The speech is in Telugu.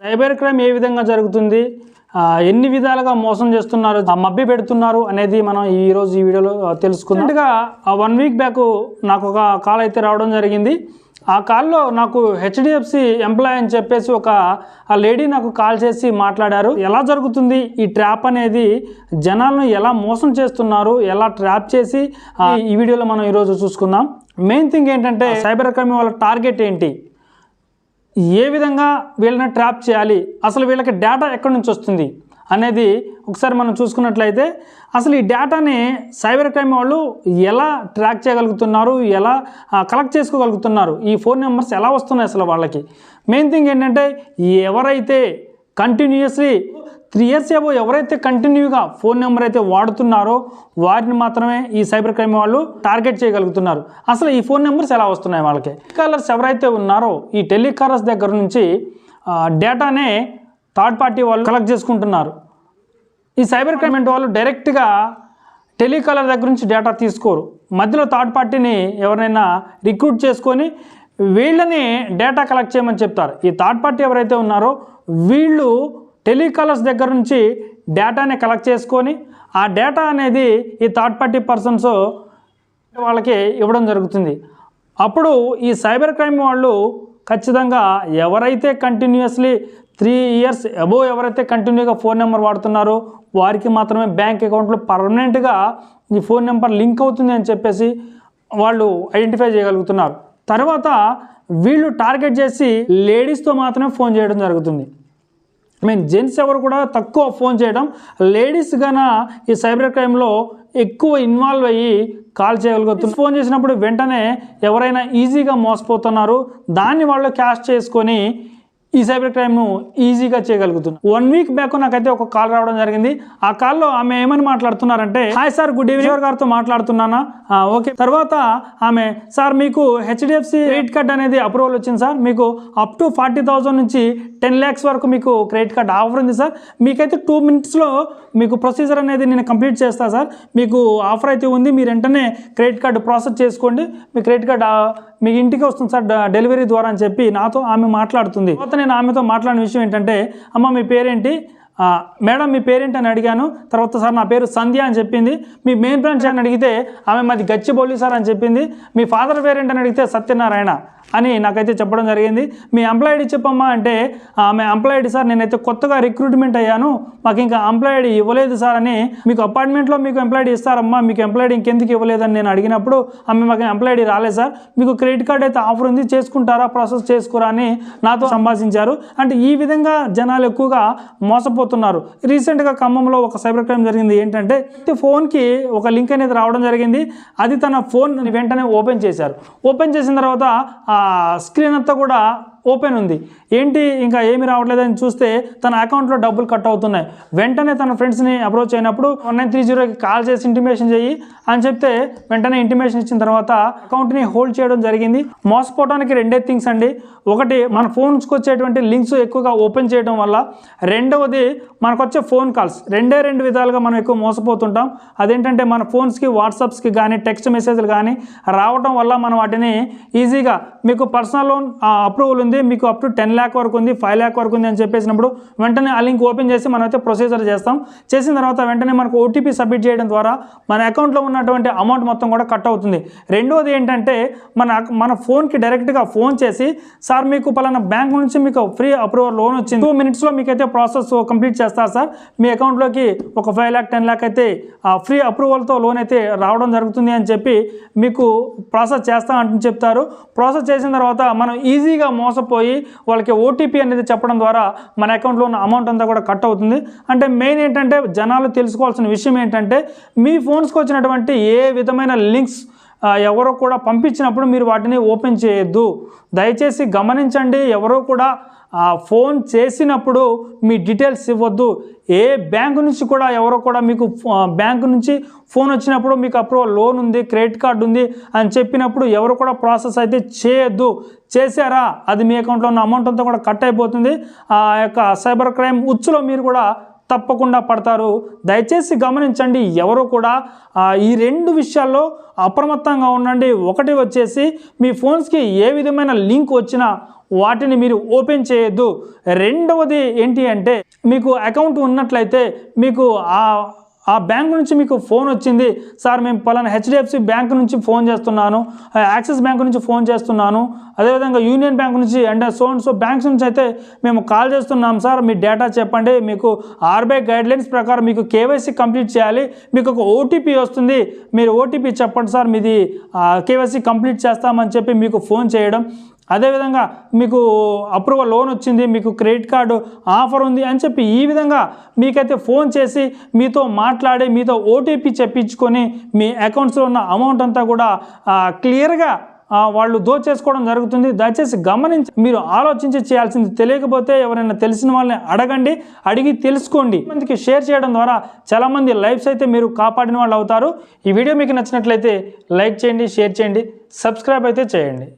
సైబర్ క్రైమ్ ఏ విధంగా జరుగుతుంది, ఎన్ని విధాలుగా మోసం చేస్తున్నారు, మభ్య పెడుతున్నారు అనేది మనం ఈరోజు ఈ వీడియోలో తెలుసుకున్నట్టుగా 1 వీక్ బ్యాక్ నాకు ఒక కాల్ అయితే రావడం జరిగింది. ఆ కాల్లో నాకు హెచ్డిఎఫ్సి ఎంప్లాయ్ అని చెప్పేసి ఆ లేడీ నాకు కాల్ చేసి మాట్లాడారు. ఎలా జరుగుతుంది ఈ ట్రాప్ అనేది, జనాలను ఎలా మోసం చేస్తున్నారు, ఎలా ట్రాప్ చేసి ఈ వీడియోలో మనం ఈరోజు చూసుకుందాం. మెయిన్ థింగ్ ఏంటంటే సైబర్ క్రైమ్ వాళ్ళ టార్గెట్ ఏంటి, ఏ విధంగా వీళ్ళని ట్రాప్ చేయాలి, అసలు వీళ్ళకి డేటా ఎక్కడి నుంచి వస్తుంది అనేది ఒకసారి మనం చూసుకున్నట్లయితే అసలు ఈ డేటాని సైబర్ క్రైమ్ వాళ్ళు ఎలా ట్రాక్ చేయగలుగుతున్నారు, ఎలా కలెక్ట్ చేసుకోగలుగుతున్నారు, ఈ ఫోన్ నెంబర్స్ ఎలా వస్తున్నాయి అసలు వాళ్ళకి. మెయిన్ థింగ్ ఏంటంటే ఎవరైతే కంటిన్యూస్లీ 3 years ఏవో ఎవరైతే కంటిన్యూగా ఫోన్ నెంబర్ అయితే వాడుతున్నారో వారిని మాత్రమే ఈ సైబర్ క్రైమ్ వాళ్ళు టార్గెట్ చేయగలుగుతున్నారు. అసలు ఈ ఫోన్ నెంబర్స్ ఎలా వస్తున్నాయి వాళ్ళకి. టెలికాలర్స్ ఎవరైతే ఉన్నారో ఈ టెలికాలర్స్ దగ్గర నుంచి డేటానే థర్డ్ పార్టీ వాళ్ళు కలెక్ట్ చేసుకుంటున్నారు. ఈ సైబర్ క్రైమ్ వాళ్ళు డైరెక్ట్గా టెలికాలర్ దగ్గర నుంచి డేటా తీసుకోరు, మధ్యలో థర్డ్ పార్టీని ఎవరైనా రిక్రూట్ చేసుకొని వీళ్ళని డేటా కలెక్ట్ చేయమని చెప్తారు. ఈ థర్డ్ పార్టీ ఎవరైతే ఉన్నారో వీళ్ళు టెలికాలర్స్ దగ్గర నుంచి డేటాని కలెక్ట్ చేసుకొని ఆ డేటా అనేది ఈ థర్డ్ పార్టీ పర్సన్స్ వాళ్ళకి ఇవ్వడం జరుగుతుంది. అప్పుడు ఈ సైబర్ క్రైమ్ వాళ్ళు ఖచ్చితంగా ఎవరైతే కంటిన్యూస్లీ 3 years అబోవ్ ఎవరైతే కంటిన్యూగా ఫోన్ నెంబర్ వాడుతున్నారో వారికి మాత్రమే బ్యాంక్ అకౌంట్లో పర్మనెంట్గా ఈ ఫోన్ నెంబర్ లింక్ అవుతుంది అని చెప్పేసి వాళ్ళు ఐడెంటిఫై చేయగలుగుతున్నారు. తర్వాత వీళ్ళు టార్గెట్ చేసి లేడీస్తో మాత్రమే ఫోన్ చేయడం జరుగుతుంది. జెంట్స్ ఎవరు కూడా తక్కువ ఫోన్ చేయడం, లేడీస్ గాన ఈ సైబర్ క్రైమ్లో ఎక్కువ ఇన్వాల్వ్ అయ్యి కాల్ చేయగలుగుతుంది. ఫోన్ చేసినప్పుడు వెంటనే ఎవరైనా ఈజీగా మోసపోతున్నారు, దాన్ని వాళ్ళు క్యాష్ చేసుకొని ఈ సైబర్ క్రైమ్ను ఈజీగా చేయగలుగుతున్నారు. 1 వీక్ బ్యాక్ నాకైతే ఒక కాల్ రావడం జరిగింది. ఆ కాల్లో ఆమె ఏమని మాట్లాడుతున్నారంటే, హాయ్ సార్, గుడ్ ఈవినింగ్ గారితో మాట్లాడుతున్నానా, ఓకే. తర్వాత ఆమె, సార్ మీకు హెచ్డిఎఫ్సి క్రెడిట్ కార్డ్ అనేది అప్రూవల్ వచ్చింది సార్, మీకు అప్ టు 40,000 నుంచి 10 lakhs వరకు మీకు క్రెడిట్ కార్డ్ ఆఫర్ ఉంది సార్, మీకైతే 2 minutesలో మీకు ప్రొసీజర్ అనేది నేను కంప్లీట్ చేస్తా సార్, మీకు ఆఫర్ అయితే ఉంది, మీరు వెంటనే క్రెడిట్ కార్డు ప్రాసెస్ చేసుకోండి, మీ క్రెడిట్ కార్డ్ మీ ఇంటికి వస్తుంది సార్ డెలివరీ ద్వారా అని చెప్పి నాతో ఆమె మాట్లాడుతుంది. తర్వాత నేను ఆమెతో మాట్లాడిన విషయం ఏంటంటే, అమ్మ మీ పేరేంటి, మేడం మీ పేరేంటి అని అడిగాను. తర్వాత సార్ నా పేరు సంధ్య అని చెప్పింది. మీ మెయిన్ బ్రాంచ్ అని అడిగితే ఆమె మాది గచ్చిబౌలి సార్ అని చెప్పింది. మీ ఫాదర్ పేరేంటి అని అడిగితే సత్యనారాయణ అని నాకైతే చెప్పడం జరిగింది. మీ ఎంప్లాయ్ ఐడి చెప్పమ్మా అంటే ఆమె ఎంప్లాయ్ ఐడి సార్ నేనైతే కొత్తగా రిక్రూట్మెంట్ అయ్యాను, మాకు ఇంకా ఎంప్లాయ్ ఐడి ఇవ్వలేదు సార్ అని, మీకు అపార్ట్మెంట్లో మీకు ఎంప్లాయ్ ఐడి ఇస్తారమ్మా, మీకు ఎంప్లాయ్ ఐడి ఇంకెందుకు ఇవ్వలేదని నేను అడిగినప్పుడు ఆమె మాకు ఎంప్లాయ్ ఐడి రాలేదు సార్, మీకు క్రెడిట్ కార్డ్ అయితే ఆఫర్ ఉంది, చేసుకుంటారా, ప్రాసెస్ చేసుకోరా అని నాతో సంభాషించారు. అంటే ఈ విధంగా జనాలు ఎక్కువగా మోసపోతున్నారు. రీసెంట్గా ఖమ్మంలో ఒక సైబర్ క్రైమ్ జరిగింది. ఏంటంటే ఫోన్కి ఒక లింక్ అనేది రావడం జరిగింది, అది తన ఫోన్ వెంటనే ఓపెన్ చేశారు. ఓపెన్ చేసిన తర్వాత స్క్రీన్ అంతా కూడా ఓపెన్ ఉంది, ఏంటి ఇంకా ఏమి రావట్లేదని చూస్తే తన అకౌంట్లో డబ్బులు కట్ అవుతున్నాయి. వెంటనే తన ఫ్రెండ్స్ని అప్రోచ్ అయినప్పుడు 1930కి కాల్ చేసి ఇంటిమేషన్ చేయి అని చెప్తే వెంటనే ఇంటిమేషన్ ఇచ్చిన తర్వాత అకౌంట్ని హోల్డ్ చేయడం జరిగింది. మోసపోవడానికి 2 థింగ్స్ అండి. ఒకటి మన ఫోన్స్కి వచ్చేటువంటి లింక్స్ ఎక్కువగా ఓపెన్ చేయడం వల్ల, రెండవది మనకు వచ్చే ఫోన్ కాల్స్. 2 విధాలుగా మనం ఎక్కువ మోసపోతుంటాం. అదేంటంటే మన ఫోన్స్కి వాట్సాప్స్కి కానీ టెక్స్ట్ మెసేజ్లు కానీ రావడం వల్ల మనం వాటిని ఈజీగా, మీకు పర్సనల్ లోన్ అప్రూవల్ ఉంది, మీకు అప్ టు 10 lakh వరకు ఉంది, 5 lakh వరకు ఉంది అని చెప్పేసినప్పుడు వెంటనే ఆ లింక్ ఓపెన్ చేసి మనమైతే ప్రొసీజర్ చేస్తాం. చేసిన తర్వాత వెంటనే మనకు ఓటీపీ సబ్మిట్ చేయడం ద్వారా మన అకౌంట్లో ఉన్నటువంటి అమౌంట్ మొత్తం కూడా కట్ అవుతుంది. రెండోది ఏంటంటే మన ఫోన్కి డైరెక్ట్గా ఫోన్ చేసి, సార్ మీకు పలానా బ్యాంక్ నుంచి మీకు ఫ్రీ అప్రూవల్ లోన్ వచ్చింది, 2 minutesలో మీకైతే ప్రాసెస్ కంప్లీట్ చేస్తారు సార్, మీ అకౌంట్లోకి ఒక 5 lakh 10 lakh అయితే ఫ్రీ అప్రూవల్తో లోన్ అయితే రావడం జరుగుతుంది అని చెప్పి మీకు ప్రాసెస్ చేస్తాం అని చెప్తారు. ప్రాసెస్ చేసిన తర్వాత మనం ఈజీగా మోసపోయి వాళ్ళకి ఓటీపీ అనేది చెప్పడం ద్వారా మన అకౌంట్లో ఉన్న అమౌంట్ అంతా కూడా కట్ అవుతుంది. అంటే మెయిన్ ఏంటంటే జనాలు తెలుసుకోవాల్సిన విషయం ఏంటంటే, మీ ఫోన్స్కి వచ్చినటువంటి ఏ విధమైన లింక్స్ ఎవరో కూడా పంపించినప్పుడు మీరు వాటిని ఓపెన్ చేయొద్దు. దయచేసి గమనించండి, ఎవరో కూడా ఫోన్ చేసినప్పుడు మీ డీటెయిల్స్ ఇవ్వద్దు. ఏ బ్యాంకు నుంచి కూడా ఎవరో కూడా మీకు బ్యాంకు నుంచి ఫోన్ వచ్చినప్పుడు మీకు అప్రూవల్ లోన్ ఉంది, క్రెడిట్ కార్డు ఉంది అని చెప్పినప్పుడు ఎవరు కూడా ప్రాసెస్ అయితే చేయొద్దు. చేశారా అది మీ అకౌంట్లో ఉన్న అమౌంట్ అంతా కూడా కట్ అయిపోతుంది. ఆ యొక్క సైబర్ క్రైమ్ ఉచ్చులో మీరు కూడా తప్పకుండా పడతారు. దయచేసి గమనించండి, ఎవరు కూడా ఈ 2 విషయాల్లో అప్రమత్తంగా ఉండండి. ఒకటి వచ్చేసి మీ ఫోన్స్కి ఏ విధమైన లింక్ వచ్చినా వాటిని మీరు ఓపెన్ చేయొద్దు. రెండవది ఏంటి అంటే, మీకు అకౌంట్ ఉన్నట్లయితే మీకు ఆ బ్యాంక్ నుంచి మీకు ఫోన్ వచ్చింది, సార్ మేము పలానా హెచ్డిఎఫ్సి బ్యాంక్ నుంచి ఫోన్ చేస్తున్నాను, యాక్సిస్ బ్యాంక్ నుంచి ఫోన్ చేస్తున్నాను, అదేవిధంగా యూనియన్ బ్యాంక్ నుంచి అండ్ సో బ్యాంక్స్ నుంచి అయితే మేము కాల్ చేస్తున్నాం సార్, మీ డేటా చెప్పండి, మీకు ఆర్బీఐ గైడ్లైన్స్ ప్రకారం మీకు కేవైసీ కంప్లీట్ చేయాలి, మీకు ఒక ఓటీపీ వస్తుంది, మీరు ఓటీపీ చెప్పండి సార్, మీది కేవైసీ కంప్లీట్ చేస్తామని చెప్పి మీకు ఫోన్ చేయడం. అదేవిధంగా మీకు అప్రూవల్ లోన్ వచ్చింది, మీకు క్రెడిట్ కార్డు ఆఫర్ ఉంది అని చెప్పి ఈ విధంగా మీకైతే ఫోన్ చేసి మీతో మాట్లాడి మీతో ఓటీపీ చెప్పించుకొని మీ అకౌంట్స్లో ఉన్న అమౌంట్ అంతా కూడా క్లియర్గా వాళ్ళు దోచేసుకోవడం జరుగుతుంది. దయచేసి గమనించి మీరు ఆలోచించి చేయాల్సింది. తెలియకపోతే ఎవరైనా తెలిసిన వాళ్ళని అడగండి, అడిగి తెలుసుకోండి. మందికి షేర్ చేయడం ద్వారా చాలామంది లైఫ్స్ అయితే మీరు కాపాడిన వాళ్ళు అవుతారు. ఈ వీడియో మీకు నచ్చినట్లయితే లైక్ చేయండి, షేర్ చేయండి, సబ్స్క్రైబ్ అయితే చేయండి.